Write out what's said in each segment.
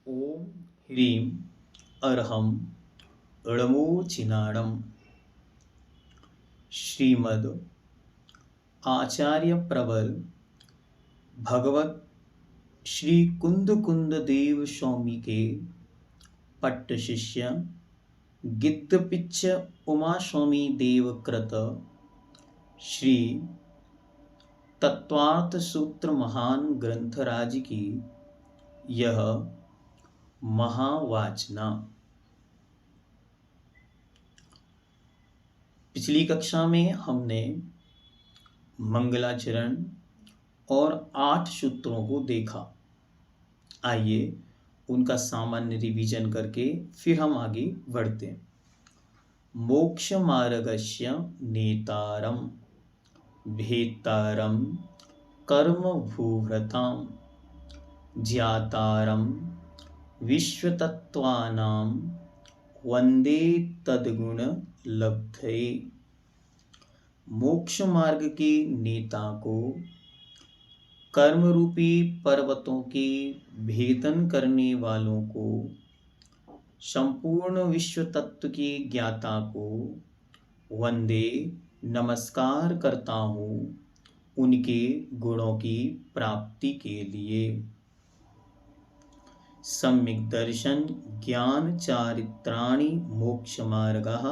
ओम ह्रीं अर्हं णमोचिनाणं श्रीमद् आचार्य प्रवर भगवत श्री कुंद कुंद देव स्वामी के पट्ट शिष्य गिद्दपिच्च उमा स्वामी देव कृत श्री तत्वार्थ सूत्र महान ग्रंथराज की यह महावाचना। पिछली कक्षा में हमने मंगलाचरण और 8 सूत्रों को देखा। आइए उनका सामान्य रिवीजन करके फिर हम आगे बढ़ते हैं। मोक्ष मार्गस्य नेतारम भेतारम कर्म भूभृताम ज्ञातारम विश्वतत्त्वानां वंदे तद्गुण लब्धये। मोक्ष मार्ग के नेता को कर्म रूपी पर्वतों के भेदन करने वालों को संपूर्ण विश्व तत्व के ज्ञाता को वंदे नमस्कार करता हूँ उनके गुणों की प्राप्ति के लिए। सम्यक् दर्शन ज्ञान चारित्राणि मोक्ष मार्गः।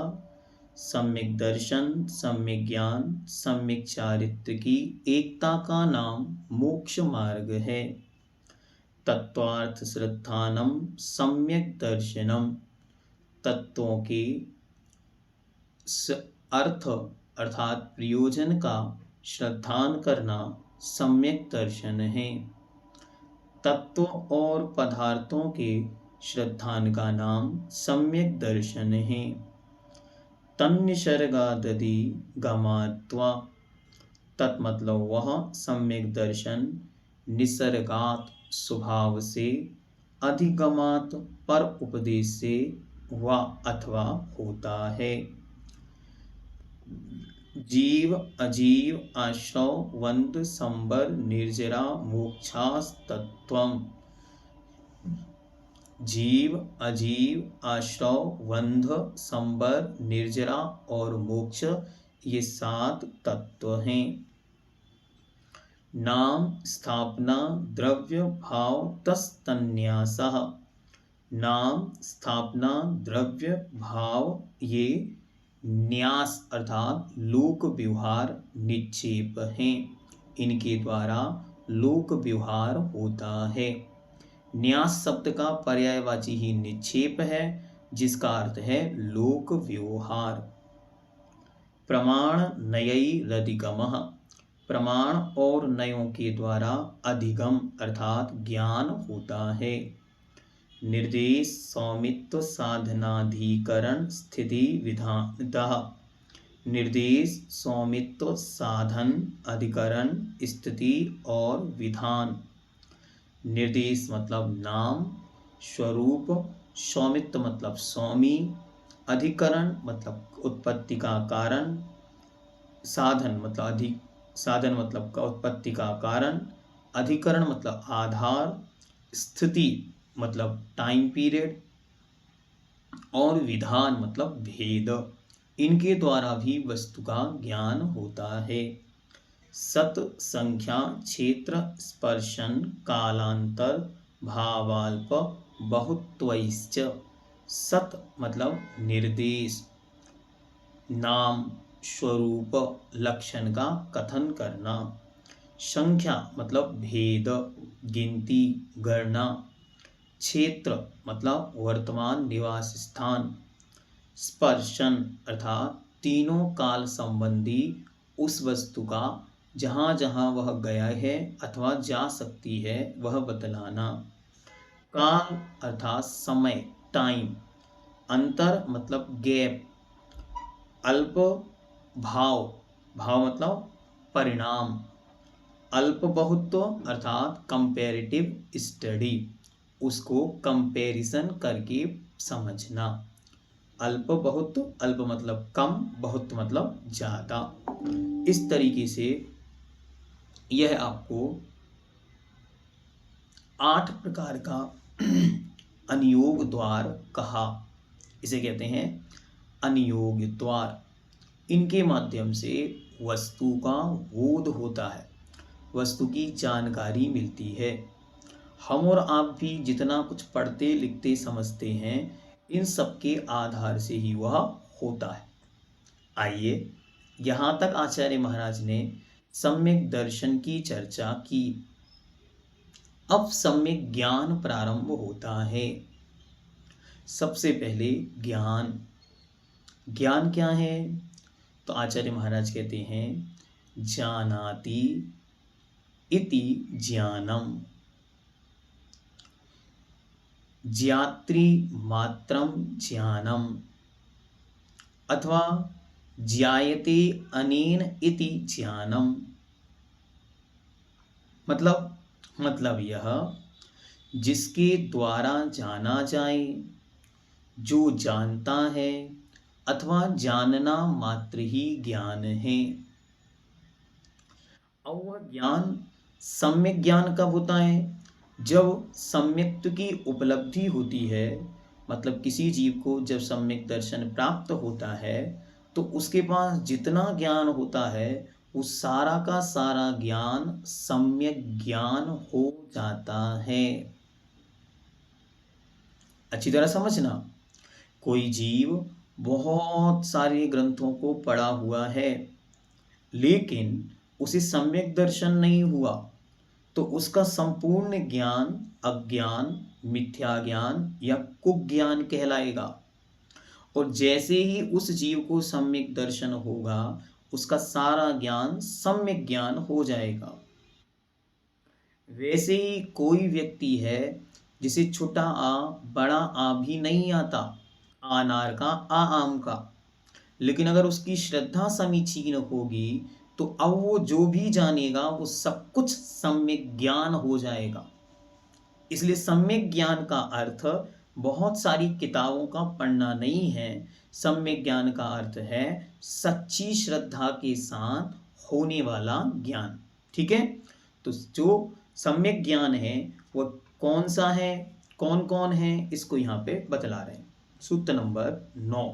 सम्यक् दर्शन, सम्यक् ज्ञान, सम्यक् चारित्र की एकता का नाम मोक्ष मार्ग है। तत्वार्थ श्रद्धानम सम्यक् दर्शनम, तत्वों के अर्थ अर्थात प्रयोजन का श्रद्धान करना सम्यक दर्शन है। तत्व और पदार्थों के श्रद्धान का नाम सम्यक दर्शन है। तन्निसर्गादि गमात्वा, तत्मतलब वह सम्यक दर्शन निसर्गात स्वभाव से, अधिगमात पर उपदेश से व अथवा होता है। जीव अजीव आश्रव वंद संबर निर्जरा मोक्षास्तत्वम्। जीव अजीव आश्रव वंध संबर निर्जरा और मोक्ष ये 7 तत्व हैं। नाम स्थापना द्रव्य भाव तस्तन्यासः। नाम स्थापना द्रव्य भाव ये न्यास अर्थात लोक व्यवहार निक्षेप हैं। इनके द्वारा लोक व्यवहार होता है। न्यास शब्द का पर्यायवाची ही निक्षेप है, जिसका अर्थ है लोक व्यवहार। प्रमाण नयैरधिगमः, प्रमाण और नयों के द्वारा अधिगम अर्थात ज्ञान होता है। निर्देश स्वामित्व साधनाधिकरण स्थिति विधानतः। निर्देश स्वामित्व साधन अधिकरण स्थिति और विधान। निर्देश मतलब नाम, स्वरूप, स्वामित्व मतलब स्वामी, अधिकरण मतलब उत्पत्ति का कारण, साधन मतलब का उत्पत्ति का कारण, अधिकरण मतलब आधार, स्थिति मतलब टाइम पीरियड और विधान मतलब भेद। इनके द्वारा भी वस्तु का ज्ञान होता है। सत संख्या क्षेत्र स्पर्शन कालांतर भावाल्प बहुत्वैश्च। सत मतलब निर्देश, नाम, स्वरूप, लक्षण का कथन करना। संख्या मतलब भेद, गिनती, गणना। क्षेत्र मतलब वर्तमान निवास स्थान। स्पर्शन अर्थात तीनों काल संबंधी उस वस्तु का जहाँ जहाँ वह गया है अथवा जा सकती है वह बतलाना। काल अर्थात समय, टाइम। अंतर मतलब गैप। अल्प भाव, भाव मतलब परिणाम। अल्प बहुत्व अर्थात कंपैरेटिव स्टडी, उसको कंपैरिजन करके समझना। अल्प बहुत्व, अल्प मतलब कम, बहुत्व मतलब ज़्यादा। इस तरीके से यह आपको 8 प्रकार का अनियोग द्वार कहा। इसे कहते हैं अनियोग द्वार। इनके माध्यम से वस्तु का बोध होता है, वस्तु की जानकारी मिलती है। हम और आप भी जितना कुछ पढ़ते लिखते समझते हैं, इन सब के आधार से ही वह होता है। आइए, यहाँ तक आचार्य महाराज ने सम्यक दर्शन की चर्चा की। अब सम्यक ज्ञान प्रारंभ होता है। सबसे पहले ज्ञान। ज्ञान क्या है? तो आचार्य महाराज कहते हैं जानाति इति ज्ञानम, ज्ञात्री मात्रम ज्ञानम, अथवा ज्ञायते अनेन इति ज्ञानम। मतलब यह, जिसके द्वारा जाना जाए, जो जानता है, अथवा जानना मात्र ही ज्ञान है। और वह ज्ञान सम्यक ज्ञान कब होता है? जब सम्यक्त की उपलब्धि होती है। मतलब किसी जीव को जब सम्यक दर्शन प्राप्त होता है तो उसके पास जितना ज्ञान होता है वो सारा का सारा ज्ञान सम्यक ज्ञान हो जाता है। अच्छी तरह समझना। कोई जीव बहुत सारे ग्रंथों को पढ़ा हुआ है, लेकिन उसे सम्यक दर्शन नहीं हुआ, तो उसका संपूर्ण ज्ञान अज्ञान, मिथ्या ज्ञान या कुज्ञान कहलाएगा। और जैसे ही उस जीव को सम्यक दर्शन होगा, उसका सारा ज्ञान सम्यक ज्ञान हो जाएगा। वैसे ही कोई व्यक्ति है जिसे छोटा आ बड़ा आ भी नहीं आता, अनार का आ आम का, लेकिन अगर उसकी श्रद्धा समीचीन होगी तो अब वो जो भी जानेगा वो सब कुछ सम्यक ज्ञान हो जाएगा। इसलिए सम्यक ज्ञान का अर्थ बहुत सारी किताबों का पढ़ना नहीं है। सम्यक ज्ञान का अर्थ है सच्ची श्रद्धा के साथ होने वाला ज्ञान। ठीक है? तो जो सम्यक ज्ञान है वो कौन सा है, कौन कौन है, इसको यहाँ पे बतला रहे हैं। सूत्र नंबर 9,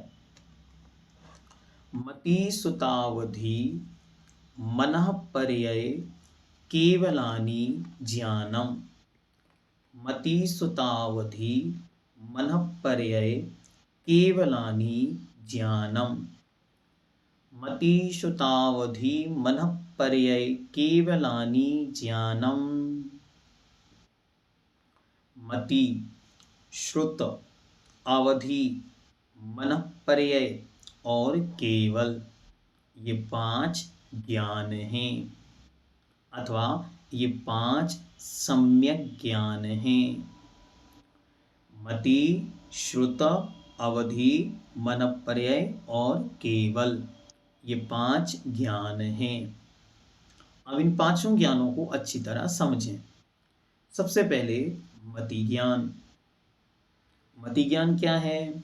मति सुतावधि मनः पर्यय केवलानि ज्ञानम। मति सुतावधि मनः पर्यय केवलानि ज्ञानम। मति सुतावधि मनः पर्यय केवलानि ज्ञानम। मति, श्रुत, अवधि, मनः पर्यय और केवल, ये 5 ज्ञान हैं, अथवा ये 5 सम्यक ज्ञान हैं। मति, श्रुत, अवधि, मनः पर्यय और केवल, ये 5 ज्ञान हैं। अब इन 5 ज्ञानों को अच्छी तरह समझें। सबसे पहले मति ज्ञान। मति ज्ञान क्या है?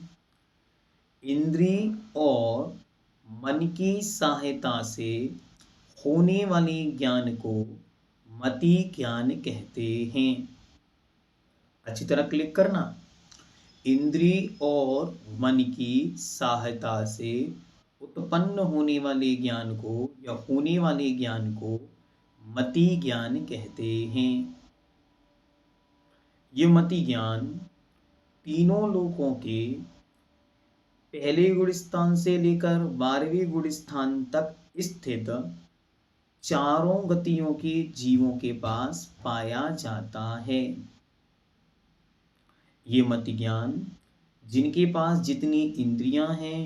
इंद्रिय और मन की सहायता से होने वाले ज्ञान को मति ज्ञान कहते हैं। अच्छी तरह क्लिक करना। इंद्रिय और मन की सहायता से उत्पन्न होने वाले ज्ञान को या होने वाले ज्ञान को मति ज्ञान कहते हैं। ये मति ज्ञान तीनों लोकों के पहले गुण स्थान से लेकर 12वें गुण स्थान तक स्थित चारों गतियों के जीवों के पास पाया जाता है। ये मति ज्ञान जिनके पास जितनी इंद्रियां हैं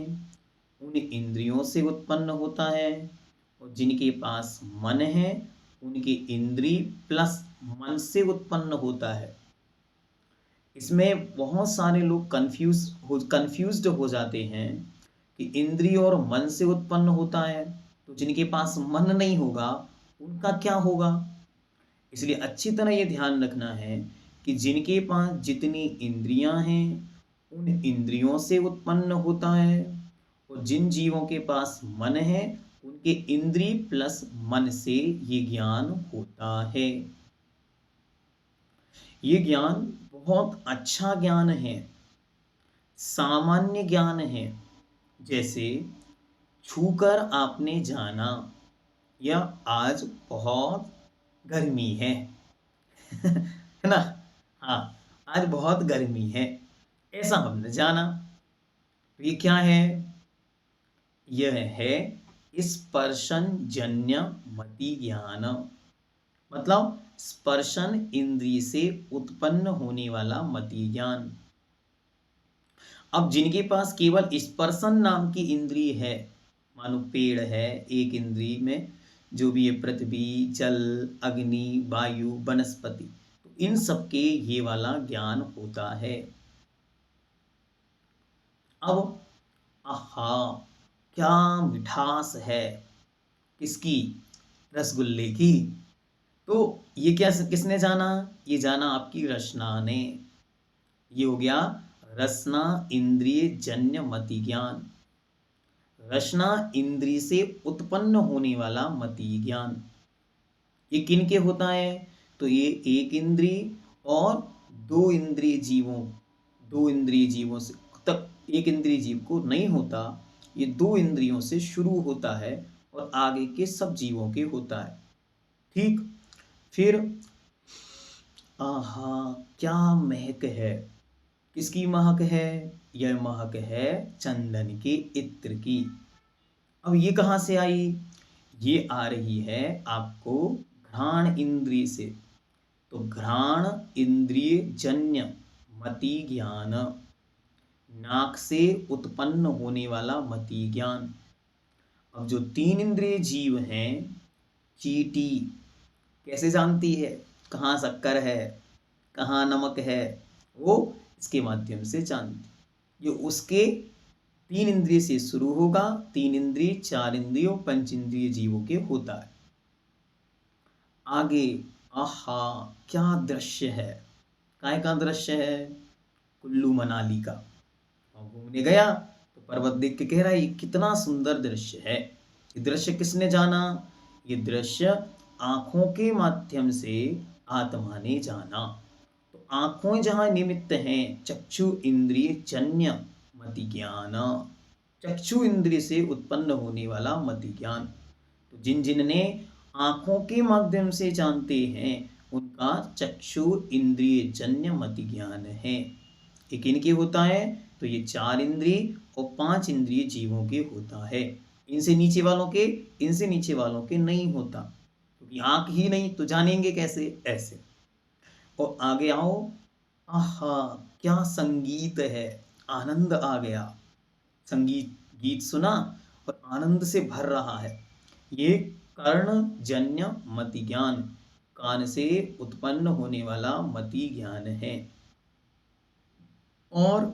उन इंद्रियों से उत्पन्न होता है, और जिनके पास मन है उनके इंद्रिय प्लस मन से उत्पन्न होता है। इसमें बहुत सारे लोग कंफ्यूज्ड हो जाते हैं कि इंद्रिय और मन से उत्पन्न होता है, तो जिनके पास मन नहीं होगा उनका क्या होगा। इसलिए अच्छी तरह ये ध्यान रखना है कि जिनके पास जितनी इंद्रियां हैं उन इंद्रियों से उत्पन्न होता है, और जिन जीवों के पास मन है उनके इंद्रिय प्लस मन से ये ज्ञान होता है। ये ज्ञान बहुत अच्छा ज्ञान है, सामान्य ज्ञान है। जैसे छूकर आपने जाना, या आज बहुत गर्मी है है ना। हाँ, आज बहुत गर्मी है, ऐसा हमने जाना। तो ये क्या है? यह है स्पर्शन जन्य मति ज्ञान। मतलब स्पर्शन इंद्रिय से उत्पन्न होने वाला मति ज्ञान। अब जिनके पास केवल स्पर्शन नाम की इंद्रिय है, मानो पेड़ है एक इंद्रिय में, जो भी है पृथ्वी, जल, अग्नि, वायु, वनस्पति, तो इन सबके ये वाला ज्ञान होता है। अब आहा, क्या मिठास है, किसकी? रसगुल्ले की। तो ये क्या किसने जाना? ये जाना आपकी रसना ने। ये हो गया रसना इंद्रिय जन्य मति ज्ञान। रसना इंद्रिय से उत्पन्न होने वाला मति ज्ञान। ये किन के होता है? तो ये एक इंद्रिय और दो इंद्रिय जीवों से तक, एक इंद्रिय जीव को नहीं होता। ये दो इंद्रियों से शुरू होता है और आगे के सब जीवों के होता है। ठीक। फिर आहा, क्या महक है, किसकी महक है? यह महक है चंदन के इत्र की। अब ये कहाँ से आई? ये आ रही है आपको घ्राण इंद्रिय से। तो घ्राण इंद्रिय जन्य मति ज्ञान, नाक से उत्पन्न होने वाला मति ज्ञान। अब जो तीन इंद्रिय जीव हैं, चींटी कैसे जानती है कहाँ शक्कर है, कहाँ नमक है? वो इसके माध्यम से जानती। ये उसके तीन इंद्रिय से शुरू होगा। तीन इंद्रिय, चार इंद्रियों, पंच इंद्रिय जीवों के होता है। आगे, आहा, क्या दृश्य है, काय का दृश्य है? कुल्लू मनाली का। और घूमने गया तो पर्वत देख के कह रहा है ये कितना सुंदर दृश्य है। ये दृश्य किसने जाना? ये दृश्य आंखों के माध्यम से आत्मा ने जाना। तो आंखों जहां निमित्त हैं, चक्षु इंद्रिय जन्य मति ज्ञान, चक्षु इंद्रिय से उत्पन्न होने वाला मति ज्ञान। तो जिन जिनने आंखों के माध्यम से जानते हैं, उनका चक्षु इंद्रिय जन्य मति ज्ञान है। ये किनके होता है? तो ये चार इंद्रिय और पांच इंद्रिय जीवों के होता है। इनसे नीचे वालों के नहीं होता, क्योंकि आंख ही नहीं तो जानेंगे कैसे? ऐसे। और आगे आओ, आहा, क्या संगीत है, आनंद आ गया। संगीत, गीत सुना और आनंद से भर रहा है। ये कर्ण जन्य मति ज्ञान, कान से उत्पन्न होने वाला मति ज्ञान है। और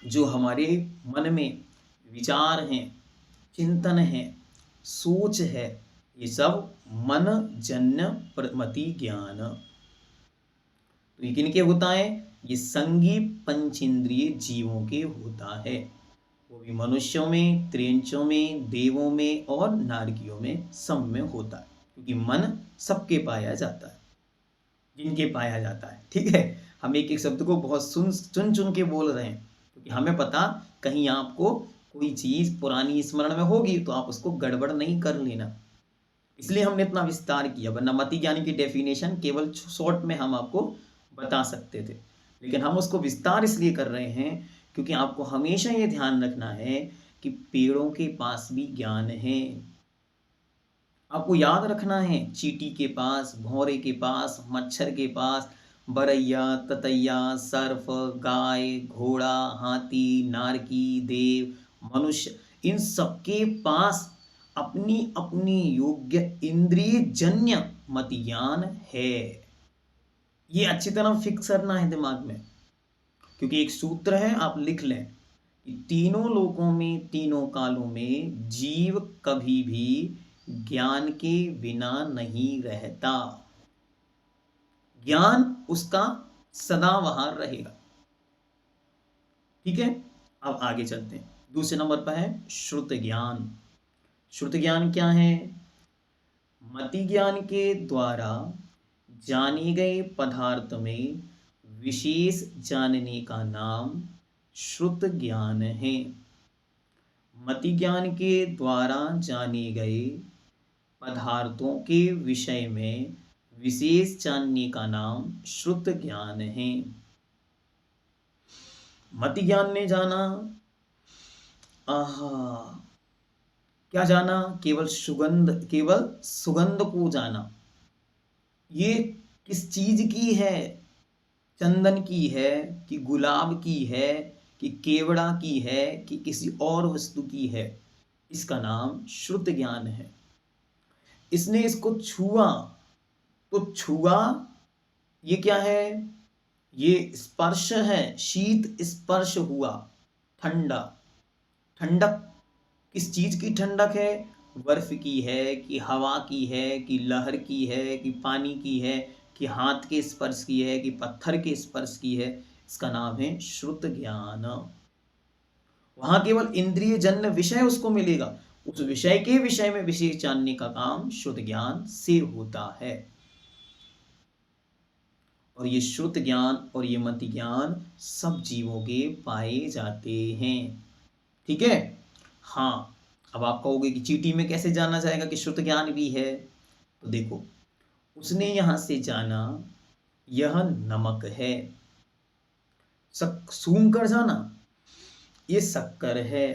जो हमारे मन में विचार हैं, चिंतन है, सोच है, ये सब मन जन्य मति ज्ञान। तो ये किनके होता है? ये संगी पंचेंद्रिय जीवों के होता है। वो भी मनुष्यों में, त्रियंचों में, देवों में और नारकियों में, सब में होता है। क्योंकि मन सबके पाया जाता है, जिनके पाया जाता है। ठीक है, हम एक एक शब्द को बहुत चुन चुन के बोल रहे हैं, क्योंकि हमें पता कहीं आपको कोई चीज पुरानी स्मरण में होगी तो आप उसको गड़बड़ नहीं कर लेना, इसलिए हमने इतना विस्तार किया। वरना मति ज्ञान की डेफिनेशन केवल शॉर्ट में हम आपको बता सकते थे, लेकिन हम उसको विस्तार इसलिए कर रहे हैं क्योंकि आपको हमेशा ये ध्यान रखना है कि पेड़ों के पास भी ज्ञान है। आपको याद रखना है, चींटी के पास, भौरे के पास, मच्छर के पास, बरैया, ततैया, सर्प, गाय, घोड़ा, हाथी, नारकी, देव, मनुष्य, इन सबके पास अपनी अपनी योग्य इंद्रिय जन्य मति ज्ञान है। ये अच्छी तरह फिक्स करना है दिमाग में, क्योंकि एक सूत्र है, आप लिख लें कि तीनों लोकों में, तीनों कालों में जीव कभी भी ज्ञान के बिना नहीं रहता। ज्ञान उसका सदा वहां रहेगा। ठीक है, अब आगे चलते हैं। दूसरे नंबर पर है श्रुत ज्ञान। श्रुत ज्ञान क्या है? मति ज्ञान के द्वारा जाने गए पदार्थ में विशेष जानने का नाम श्रुत ज्ञान है। मति ज्ञान के द्वारा जाने गए पदार्थों के विषय में विशेष जानने का नाम श्रुत ज्ञान है। मति ज्ञान ने जाना, आहा, क्या जाना? केवल सुगंध को जाना। ये किस चीज की है? चंदन की है कि गुलाब की है कि केवड़ा की है कि किसी और वस्तु की है? इसका नाम श्रुत ज्ञान है। इसने इसको छुआ तो छुआ, ये क्या है? ये स्पर्श है, शीत स्पर्श हुआ। ठंडा, ठंडक किस चीज की ठंडक है? बर्फ की है कि हवा की है कि लहर की है कि पानी की है कि हाथ के स्पर्श की है कि पत्थर के स्पर्श की है? इसका नाम है श्रुत ज्ञान। वहां केवल इंद्रिय जन्य विषय उसको मिलेगा, उस विषय के विषय में विशेष जानने का काम श्रुत ज्ञान से होता है। और ये श्रुत ज्ञान और ये मति ज्ञान सब जीवों के पाए जाते हैं। ठीक है? हाँ, अब आप कहोगे कि चींटी में कैसे जाना जाएगा कि श्रुत ज्ञान भी है? तो देखो, उसने यहां से जाना यह नमक है। सूंघ कर जाना ये शक्कर है।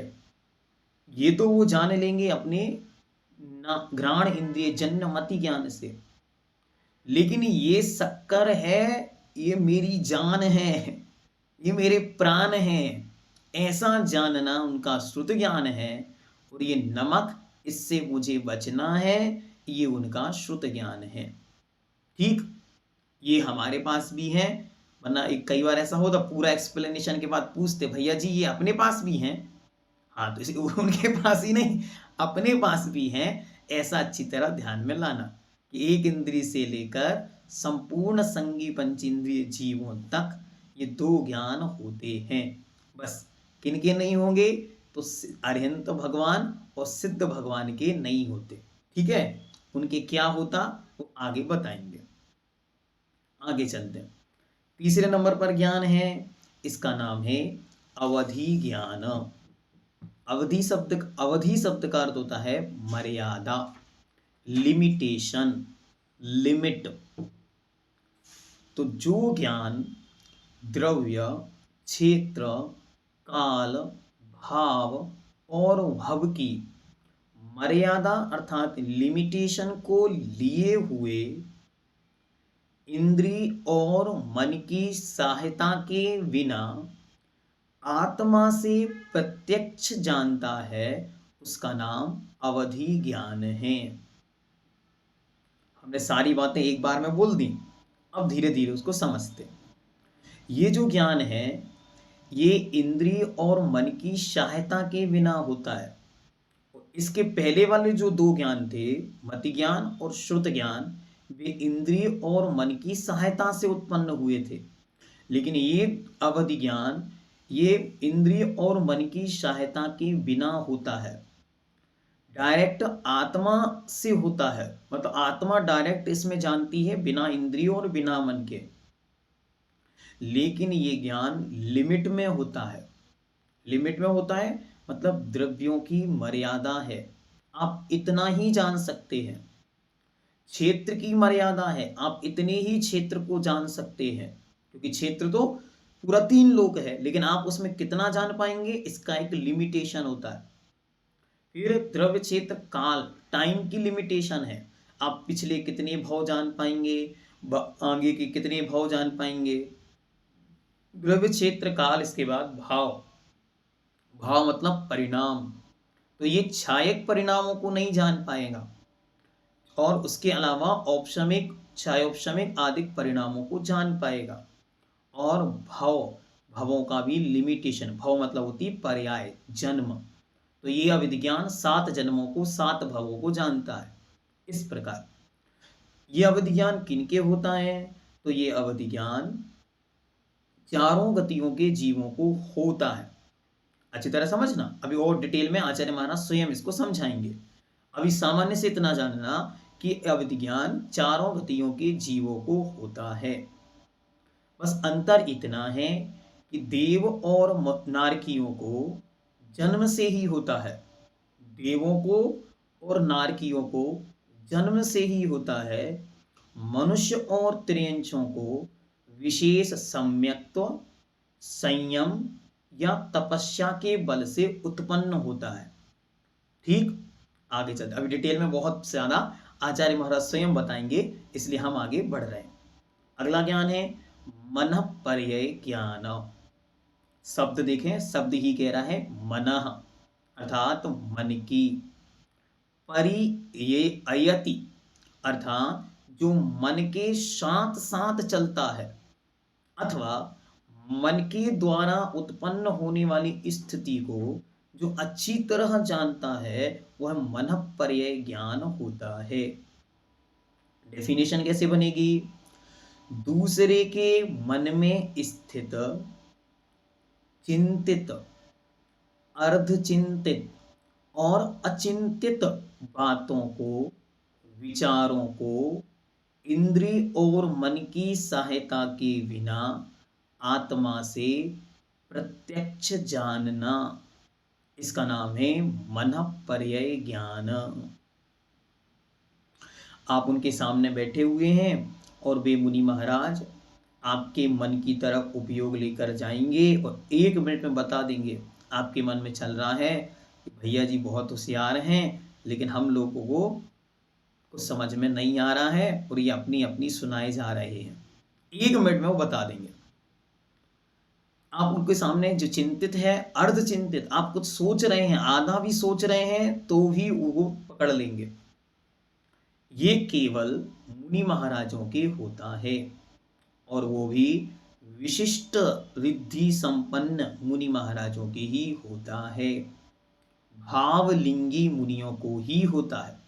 ये तो वो जान लेंगे अपने घ्राण इंद्रिय जन्य मति ज्ञान से, लेकिन ये शक्कर है, ये मेरी जान है, ये मेरे प्राण है, ऐसा जानना उनका श्रुत ज्ञान है। और ये नमक, इससे मुझे बचना है, ये उनका श्रुत ज्ञान है। ठीक, ये हमारे पास भी है, वरना एक कई बार ऐसा होता पूरा एक्सप्लेनेशन के बाद पूछते भैया जी ये अपने पास भी हैं। हाँ, तो इसे उनके पास ही नहीं, अपने पास भी हैं। ऐसा अच्छी तरह ध्यान में लाना कि एक इंद्रिय से लेकर संपूर्ण संगी पंचेंद्रिय जीवों तक ये दो ज्ञान होते हैं। बस किनके नहीं होंगे? तो अरिहंत भगवान और सिद्ध भगवान के नहीं होते। ठीक है? उनके क्या होता वो आगे बताएंगे। आगे चलते हैं। तीसरे नंबर पर ज्ञान है, इसका नाम है अवधि ज्ञान। अवधि शब्द का अर्थ होता है मर्यादा, लिमिटेशन, लिमिट। तो जो ज्ञान द्रव्य, क्षेत्र, काल, भाव और भव की मर्यादा अर्थात लिमिटेशन को लिए हुए इंद्रिय और मन की सहायता के बिना आत्मा से प्रत्यक्ष जानता है, उसका नाम अवधि ज्ञान है। हमने सारी बातें एक बार में बोल दी, अब धीरे धीरे उसको समझते। ये जो ज्ञान है ये इंद्रिय और मन की सहायता के बिना होता है। इसके पहले वाले जो दो ज्ञान थे, मति ज्ञान और श्रुत ज्ञान, वे इंद्रिय और मन की सहायता से उत्पन्न हुए थे। लेकिन ये अवधि ज्ञान ये इंद्रिय और मन की सहायता के बिना होता है, डायरेक्ट आत्मा से होता है। मतलब आत्मा डायरेक्ट इसमें जानती है बिना इंद्रियों और बिना मन के। लेकिन ये ज्ञान लिमिट में होता है। लिमिट में होता है मतलब द्रव्यों की मर्यादा है, आप इतना ही जान सकते हैं। क्षेत्र की मर्यादा है, आप इतने ही क्षेत्र को जान सकते हैं, क्योंकि क्षेत्र तो पूरा 3 लोक है, लेकिन आप उसमें कितना जान पाएंगे इसका एक लिमिटेशन होता है। फिर द्रव्य, क्षेत्र, काल, टाइम की लिमिटेशन है, आप पिछले कितने भाव जान पाएंगे, आगे के कितने भाव जान पाएंगे। द्रव्य, क्षेत्र, काल, इसके बाद भाव। भाव मतलब परिणाम, तो ये क्षायक परिणामों को नहीं जान पाएगा, और उसके अलावा औपशमिक, क्षायोपशमिक आदि परिणामों को जान पाएगा। और भवों का भी लिमिटेशन, भव मतलब होती पर्याय, जन्म। तो ये अविज्ञान 7 जन्मों को, 7 भवों को जानता है। इस प्रकार ये अविज्ञान किनके होता है? तो ये अविज्ञान चारों गतियों के जीवों को होता है। अच्छी तरह समझना, अभी और डिटेल में आचार्य महाराज स्वयं इसको समझाएंगे। अभी सामान्य से इतना जानना कि अवधि ज्ञान चारों गतियों के जीवों को होता है। बस अंतर इतना है कि देव और नारकियों को जन्म से ही होता है। देवों को और नारकियों को जन्म से ही होता है। मनुष्य और त्रियंचों को विशेष सम्यक्त्व, संयम या तपस्या के बल से उत्पन्न होता है। ठीक, आगे चलते, अभी डिटेल में बहुत ज्यादा आचार्य महाराज स्वयं बताएंगे, इसलिए हम आगे बढ़ रहे हैं। अगला ज्ञान है मन पर्यय ज्ञान। शब्द देखें, शब्द ही कह रहा है मनः अर्थात मन की, परिययति अर्थात जो मन के साथ साथ चलता है अथवा मन के द्वारा उत्पन्न होने वाली स्थिति को जो अच्छी तरह जानता है, वह मन पर्यय ज्ञान होता है। डेफिनेशन कैसे बनेगी? दूसरे के मन में स्थित, चिंतित, अर्धचिंतित और अचिंतित बातों को, विचारों को इंद्रिय और मन की सहायता के बिना आत्मा से प्रत्यक्ष जानना, इसका नाम है मन पर्यय ज्ञान। आप उनके सामने बैठे हुए हैं और वे मुनि महाराज आपके मन की तरफ उपयोग लेकर जाएंगे और 1 मिनट में बता देंगे। आपके मन में चल रहा है कि भैया जी बहुत होशियार हैं, लेकिन हम लोगों को कुछ समझ में नहीं आ रहा है और ये अपनी अपनी सुनाए जा रहे हैं। 1 मिनट में वो बता देंगे। आप उनके सामने जो चिंतित है, अर्धचिंतित, आप कुछ सोच रहे हैं, आधा भी सोच रहे हैं, तो भी वो पकड़ लेंगे। ये केवल मुनि महाराजों के होता है, और वो भी विशिष्ट रिद्धि संपन्न मुनि महाराजों के ही होता है। भावलिंगी मुनियों को ही होता है,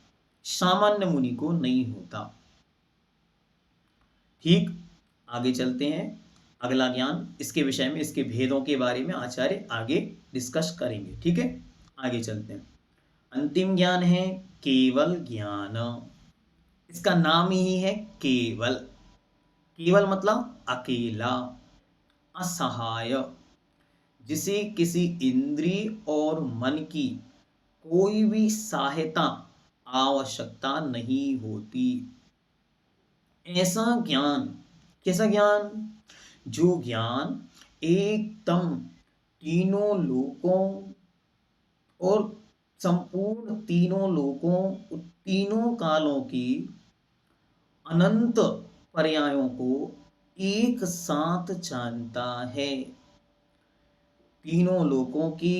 सामान्य मुनि को नहीं होता। ठीक, आगे चलते हैं। अगला ज्ञान, इसके विषय में, इसके भेदों के बारे में आचार्य आगे डिस्कस करेंगे। ठीक है, आगे चलते हैं। अंतिम ज्ञान है केवल ज्ञान। इसका नाम ही है केवल। केवल मतलब अकेला, असहाय, जिसे किसी इंद्रिय और मन की कोई भी सहायता आवश्यकता नहीं होती। ऐसा ज्ञान, कैसा ज्ञान? जो ज्ञान एकदम तीनों लोकों और संपूर्ण तीनों लोकों, तीनों कालों की अनंत पर्यायों को एक साथ जानता है। तीनों लोकों की,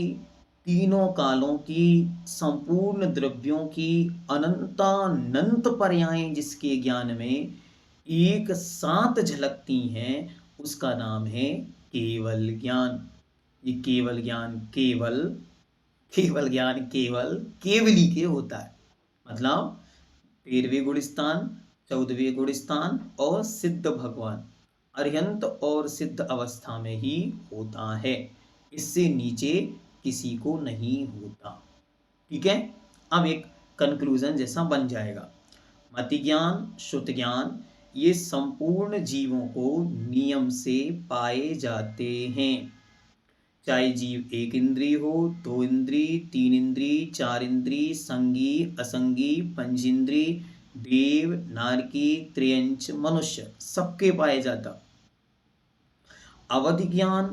तीनों कालों की, संपूर्ण द्रव्यों की अनंतानंत पर्यायें जिसके ज्ञान में एक साथ झलकती हैं, उसका नाम है केवल ज्ञान। ये केवल ज्ञान केवल ज्ञान केवल केवली के होता है। मतलब 13वें गुणस्थान, 14वें गुणस्थान और सिद्ध भगवान, अरिहंत और सिद्ध अवस्था में ही होता है। इससे नीचे किसी को नहीं होता। ठीक है, अब एक कंक्लूजन जैसा बन जाएगा। मति ज्ञान, श्रुत ज्ञान, ये संपूर्ण जीवों को नियम से पाए जाते हैं। चाहे जीव 1 इंद्रिय हो, 2 इंद्रिय, 3 इंद्रिय, 4 इंद्रिय, संगी, असंगी, पंचेंद्रिय, देव, नारकी, त्रियंच, मनुष्य, सबके पाए जाता। अवधि ज्ञान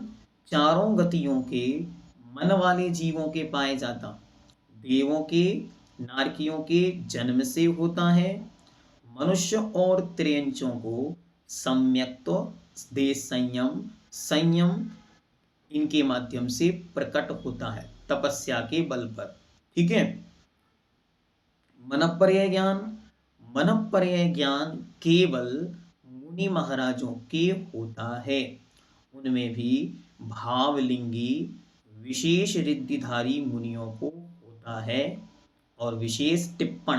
चारों गतियों के मन वाले जीवों के पाए जाता। देवों के, नारकियों के जन्म से होता है। मनुष्य और त्रियंचों को सम्यक्त्व, देश संयम, संयम इनके माध्यम से प्रकट होता है तपस्या के बल पर। ठीक है, मनपर्यय ज्ञान, मनपर्यय ज्ञान केवल मुनि महाराजों के होता है। उनमें भी भावलिंगी विशेष रिद्धिधारी मुनियों को होता है, और विशेष टिप्पण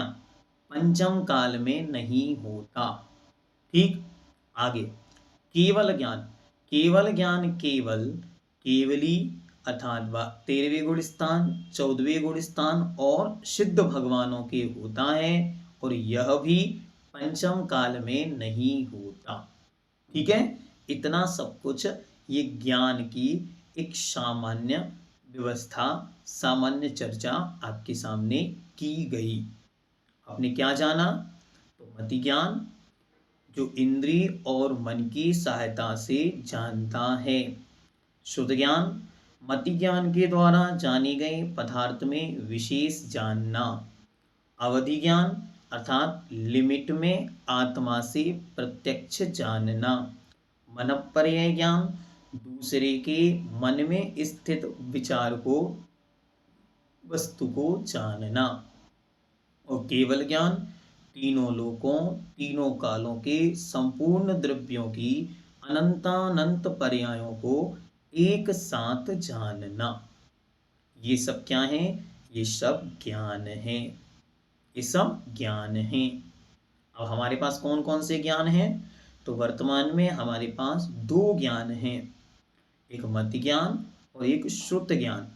पंचम काल में नहीं होता। ठीक, आगे केवल ज्ञान, केवल ज्ञान केवल, केवली अर्थात 13वें गुण स्थान, 14वें गुण स्थान और सिद्ध भगवानों के होता है, और यह भी पंचम काल में नहीं होता। ठीक है, इतना सब कुछ ये ज्ञान की एक सामान्य व्यवस्था, सामान्य चर्चा आपके सामने की गई। आपने क्या जाना? तो मति ज्ञान जो इंद्रिय और मन की सहायता से जानता है। शुद्ध ज्ञान मति ज्ञान के द्वारा जाने गए पदार्थ में विशेष जानना। अवधि ज्ञान अर्थात लिमिट में आत्मा से प्रत्यक्ष जानना। मनःपर्यय ज्ञान दूसरे के मन में स्थित विचार को, वस्तु को जानना। और केवल ज्ञान तीनों लोकों, तीनों कालों के संपूर्ण द्रव्यों की अनंतानंत पर्यायों को एक साथ जानना। ये सब क्या है? ये सब ज्ञान है, ये सब ज्ञान है। अब हमारे पास कौन कौन से ज्ञान हैं? तो वर्तमान में हमारे पास दो ज्ञान हैं, एक मति ज्ञान और एक श्रुत ज्ञान।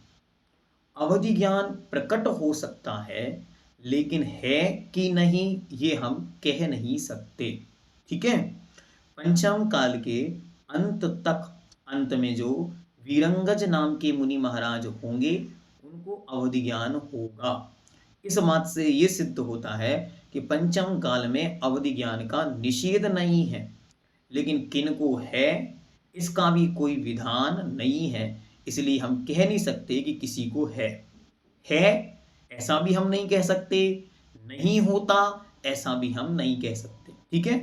अवधि ज्ञान प्रकट हो सकता है, लेकिन है कि नहीं ये हम कह नहीं सकते। ठीक है, पंचम काल के अंत तक, अंत में जो वीरंगज नाम के मुनि महाराज होंगे उनको अवधि ज्ञान होगा। इस बात से ये सिद्ध होता है कि पंचम काल में अवधि ज्ञान का निषेध नहीं है, लेकिन किनको है इसका भी कोई विधान नहीं है। इसलिए हम कह नहीं सकते कि किसी को है ऐसा भी हम नहीं कह सकते, नहीं होता ऐसा भी हम नहीं कह सकते। ठीक है,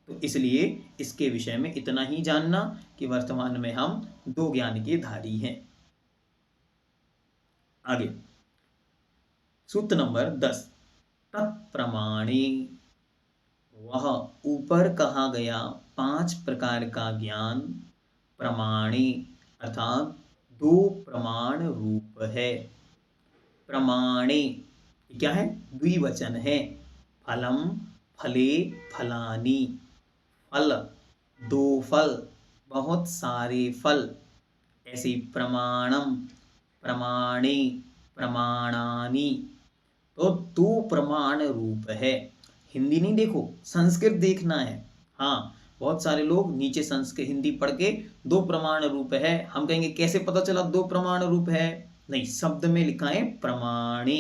तो इसलिए इसके विषय में इतना ही जानना कि वर्तमान में हम दो ज्ञान के धारी हैं। आगे सूत्र नंबर 10, तत्प्रमाणे। वह ऊपर कहा गया 5 प्रकार का ज्ञान प्रमाणे अर्थात दो प्रमाण रूप है। प्रमाणे क्या है? द्विवचन है। फलम फले फलानि, फल दो फल, बहुत सारे फल। ऐसे प्रमाणम प्रमाणे प्रमाणानि, तो दो प्रमाण रूप है। हिंदी नहीं देखो, संस्कृत देखना है। हाँ, बहुत सारे लोग नीचे संस्कृत हिंदी पढ़ के दो प्रमाण रूप है, हम कहेंगे कैसे पता चला दो प्रमाण रूप है? नहीं, शब्द में लिखा है प्रमाणे।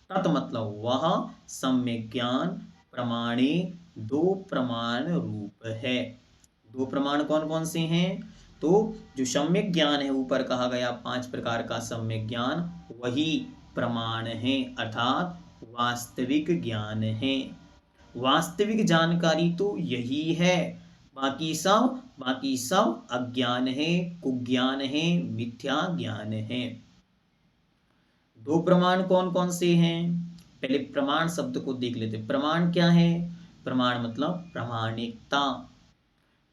तत् मतलब वह, सम्यक ज्ञान, प्रमाणे दो प्रमाण रूप है। दो प्रमाण कौन कौन से हैं? तो जो सम्यक ज्ञान है, ऊपर कहा गया 5 प्रकार का सम्यक ज्ञान, वही प्रमाण है अर्थात वास्तविक ज्ञान है। वास्तविक जानकारी तो यही है, बाकी सब अज्ञान है, कुज्ञान है, मिथ्या ज्ञान है। दो प्रमाण कौन कौन से हैं? पहले प्रमाण शब्द को देख लेते। प्रमाण क्या है? प्रमाण मतलब प्रामाणिकता।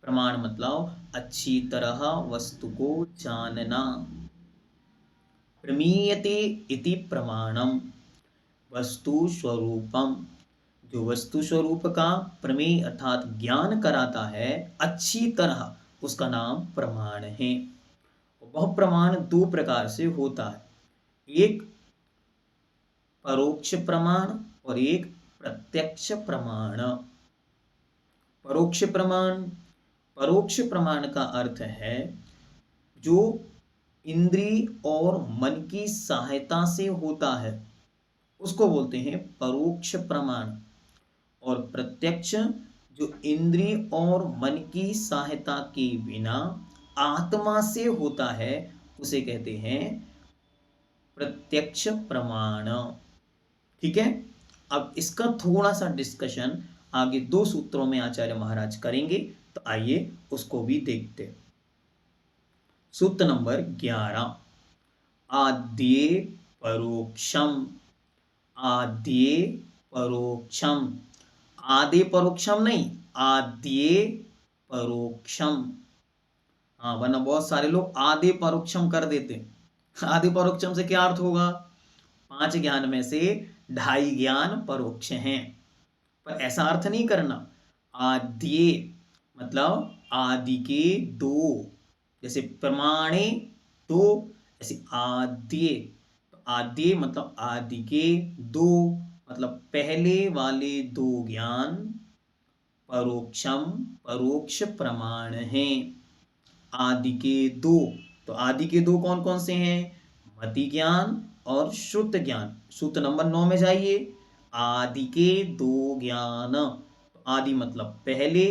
प्रमाण मतलब अच्छी तरह वस्तु को जानना। प्रमीयते इति प्रमाणम, वस्तु स्वरूपम, जो वस्तु स्वरूप का प्रमेय अर्थात ज्ञान कराता है अच्छी तरह, उसका नाम प्रमाण है। वह प्रमाण दो प्रकार से होता है, एक परोक्ष प्रमाण और एक प्रत्यक्ष प्रमाण। परोक्ष प्रमाण का अर्थ है जो इंद्रिय और मन की सहायता से होता है, उसको बोलते हैं परोक्ष प्रमाण। और प्रत्यक्ष जो इंद्रिय और मन की सहायता के बिना आत्मा से होता है, उसे कहते हैं प्रत्यक्ष प्रमाण। ठीक है, अब इसका थोड़ा सा डिस्कशन आगे दो सूत्रों में आचार्य महाराज करेंगे, तो आइए उसको भी देखते। सूत्र नंबर 11, आद्ये परोक्षम। आद्ये परोक्षम, आदे परोक्षम नहीं, आद्ये परोक्षम। हाँ, वरना बहुत सारे लोग आदे परोक्षम कर देते। आदे परोक्षम से क्या अर्थ होगा? 5 ज्ञान में से 2.5 ज्ञान परोक्ष हैं, पर ऐसा अर्थ नहीं करना। आद्ये मतलब आदि के दो, जैसे प्रमाणे दो, ऐसे आद्ये, तो आद्ये मतलब आदि के दो मतलब पहले वाले दो ज्ञान परोक्षम परोक्ष प्रमाण हैं। आदि के दो, तो आदि के दो कौन कौन से हैं? मति ज्ञान और श्रुत ज्ञान। सूत्र नंबर 9 में जाइए। आदि के दो ज्ञान, तो आदि मतलब पहले,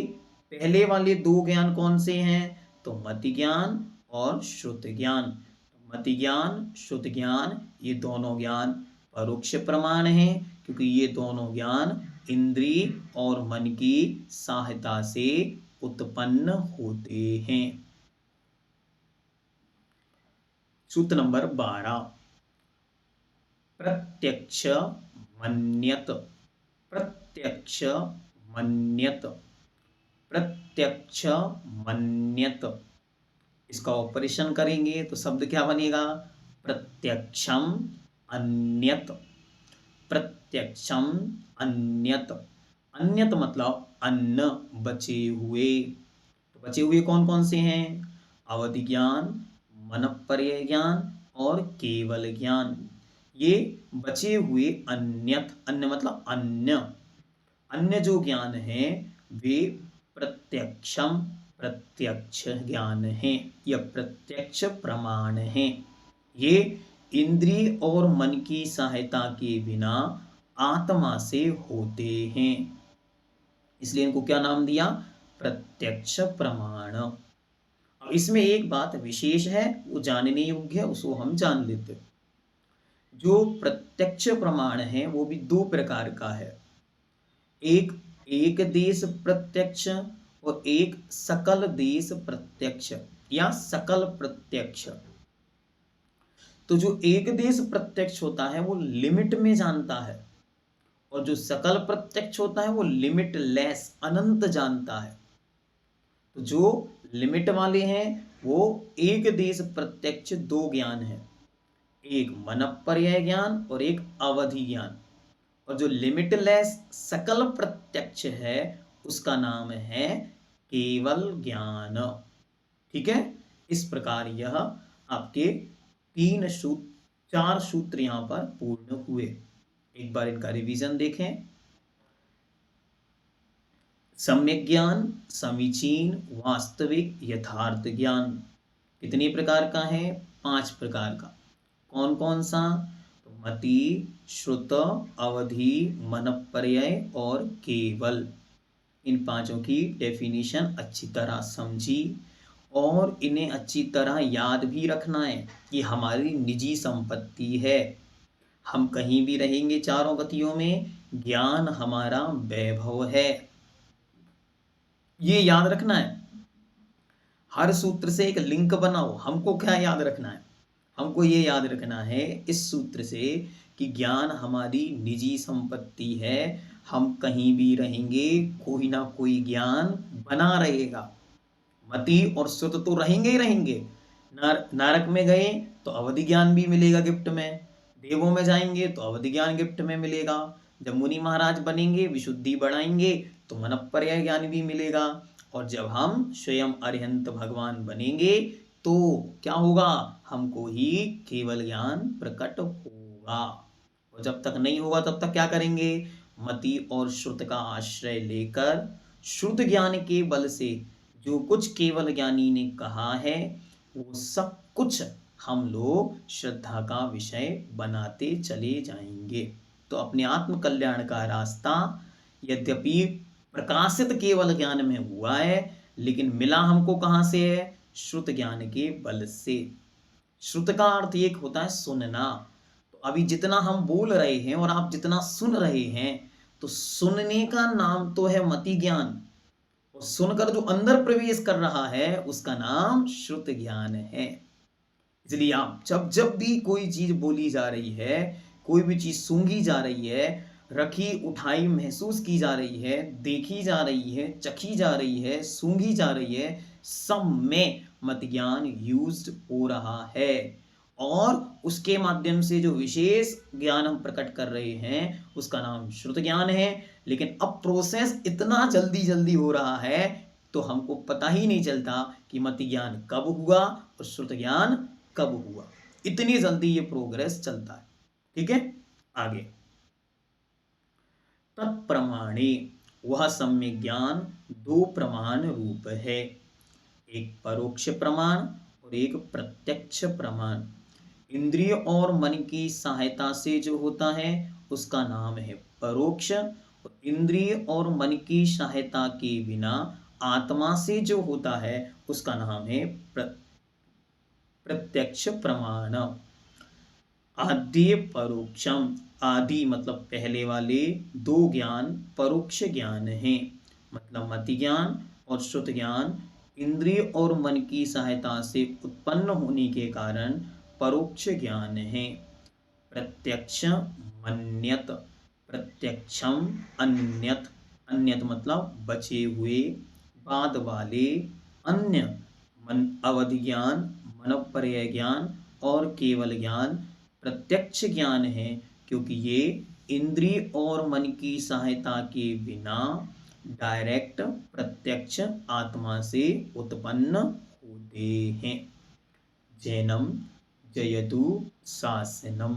पहले वाले दो ज्ञान कौन से हैं? तो मति ज्ञान और श्रुत ज्ञान। मति ज्ञान श्रुत ज्ञान ये दोनों ज्ञान परोक्ष प्रमाण हैं, क्योंकि ये दोनों ज्ञान इंद्रिय और मन की सहायता से उत्पन्न होते हैं। सूत्र नंबर 12, प्रत्यक्ष मन्यत, प्रत्यक्ष मन्यत, प्रत्यक्ष मन्यत। इसका ऑपरेशन करेंगे तो शब्द क्या बनेगा? प्रत्यक्षम अन्यत, प्रत्यक्षम अन्यत। अन्यत मतलब अन्न, बचे हुए। तो बचे हुए कौन कौन से हैं? अवधि ज्ञान, मनःपर्यय ज्ञान और केवल ज्ञान। ये बचे हुए अन्यत, अन्य मतलब अन्य, अन्य जो ज्ञान है वे प्रत्यक्षम प्रत्यक्ष ज्ञान है या प्रत्यक्ष प्रमाण है। ये इंद्रिय और मन की सहायता के बिना आत्मा से होते हैं, इसलिए इनको क्या नाम दिया? प्रत्यक्ष प्रमाण। अब इसमें एक बात विशेष है, वो जानने योग्य है, उसको हम जान लेते हैं। जो प्रत्यक्ष प्रमाण है वो भी दो प्रकार का है, एक एक देश प्रत्यक्ष और एक सकल देश प्रत्यक्ष या सकल प्रत्यक्ष। तो जो एक देश प्रत्यक्ष होता है वो लिमिट में जानता है, और जो सकल प्रत्यक्ष होता है वो लिमिटलेस अनंत जानता है। तो जो लिमिट वाले हैं वो एक देश प्रत्यक्ष दो ज्ञान है, एक मनःपर्यय ज्ञान और एक अवधि ज्ञान। और जो लिमिटलेस सकल प्रत्यक्ष है उसका नाम है केवल ज्ञान। ठीक है, इस प्रकार यह आपके चार सूत्र यहां पर पूर्ण हुए। एक बार इनका रिवीजन देखें। सम्यक ज्ञान, समीचीन, वास्तविक, यथार्थ ज्ञान कितने प्रकार का है? 5 प्रकार का। कौन कौन सा? तो मति, श्रुत, अवधि, मनःपर्यय और केवल। इन पांचों की डेफिनेशन अच्छी तरह समझी और इन्हें अच्छी तरह याद भी रखना है कि हमारी निजी संपत्ति है। हम कहीं भी रहेंगे चारों गतियों में, ज्ञान हमारा वैभव है, ये याद रखना है। हर सूत्र से एक लिंक बनाओ। हमको क्या याद रखना है? हमको ये याद रखना है इस सूत्र से कि ज्ञान हमारी निजी संपत्ति है। हम कहीं भी रहेंगे कोई ना कोई ज्ञान बना रहेगा। मति और श्रुत तो रहेंगे ही रहेंगे। नरक में गए तो अवधि ज्ञान भी मिलेगा गिफ्ट में, देवों में जाएंगे तो अवधि ज्ञान गिफ्ट में मिलेगा, जब मुनि महाराज बनेंगे विशुद्धि बढ़ाएंगे तो मनःपर्यय ज्ञान भी मिलेगा, और जब हम स्वयं अरिहंत भगवान बनेंगे तो क्या होगा? हमको ही केवल ज्ञान प्रकट होगा। और जब तक नहीं होगा तब तक क्या करेंगे? मति और श्रुत का आश्रय लेकर शुद्ध ज्ञान के बल से जो कुछ केवल ज्ञानी ने कहा है वो सब कुछ हम लोग श्रद्धा का विषय बनाते चले जाएंगे। तो अपने आत्म कल्याण का रास्ता यद्यपि प्रकाशित केवल ज्ञान में हुआ है, लेकिन मिला हमको कहां से है? श्रुत ज्ञान के बल से। श्रुत का अर्थ एक होता है सुनना। तो अभी जितना हम बोल रहे हैं और आप जितना सुन रहे हैं, तो सुनने का नाम तो है मति ज्ञान, और सुनकर जो अंदर प्रवेश कर रहा है उसका नाम श्रुत ज्ञान है। इसलिए आप जब जब भी कोई चीज बोली जा रही है, कोई भी चीज सूंघी जा रही है, रखी उठाई महसूस की जा रही है, देखी जा रही है, चखी जा रही है, सूंघी जा रही है, सब में मत ज्ञान यूज्ड हो रहा है। और उसके माध्यम से जो विशेष ज्ञान हम प्रकट कर रहे हैं उसका नाम श्रुत ज्ञान है। लेकिन अब प्रोसेस इतना जल्दी जल्दी हो रहा है तो हमको पता ही नहीं चलता कि मति ज्ञान कब हुआ और श्रुत ज्ञान कब हुआ। इतनी जल्दी ये प्रोग्रेस चलता है। ठीक है, आगे तत्प्रमाणे, वह सम्यक ज्ञान दो प्रमाण रूप है, एक परोक्ष प्रमाण और एक प्रत्यक्ष प्रमाण। इंद्रिय और मन की सहायता से जो होता है उसका नाम है परोक्ष, और इंद्रिय और मन की सहायता के बिना आत्मा से जो होता है उसका नाम है प्रत्यक्ष प्रमाण। आद्य परोक्षम, आदि मतलब पहले वाले दो ज्ञान परोक्ष ज्ञान हैं, मतलब मति ज्ञान और श्रुत ज्ञान इंद्रिय और मन की सहायता से उत्पन्न होने के कारण परोक्ष ज्ञान है। प्रत्यक्ष मन्यत, प्रत्यक्षम अन्यत, अन्यत मतलब बचे हुए बाद वाले, अन्य मन अवधि ज्ञान, मनोपर्य ज्ञान और केवल ज्ञान प्रत्यक्ष ज्ञान है, क्योंकि ये इंद्रिय और मन की सहायता के बिना डायरेक्ट प्रत्यक्ष आत्मा से उत्पन्न होते हैं। जैनम जयतु शासनम।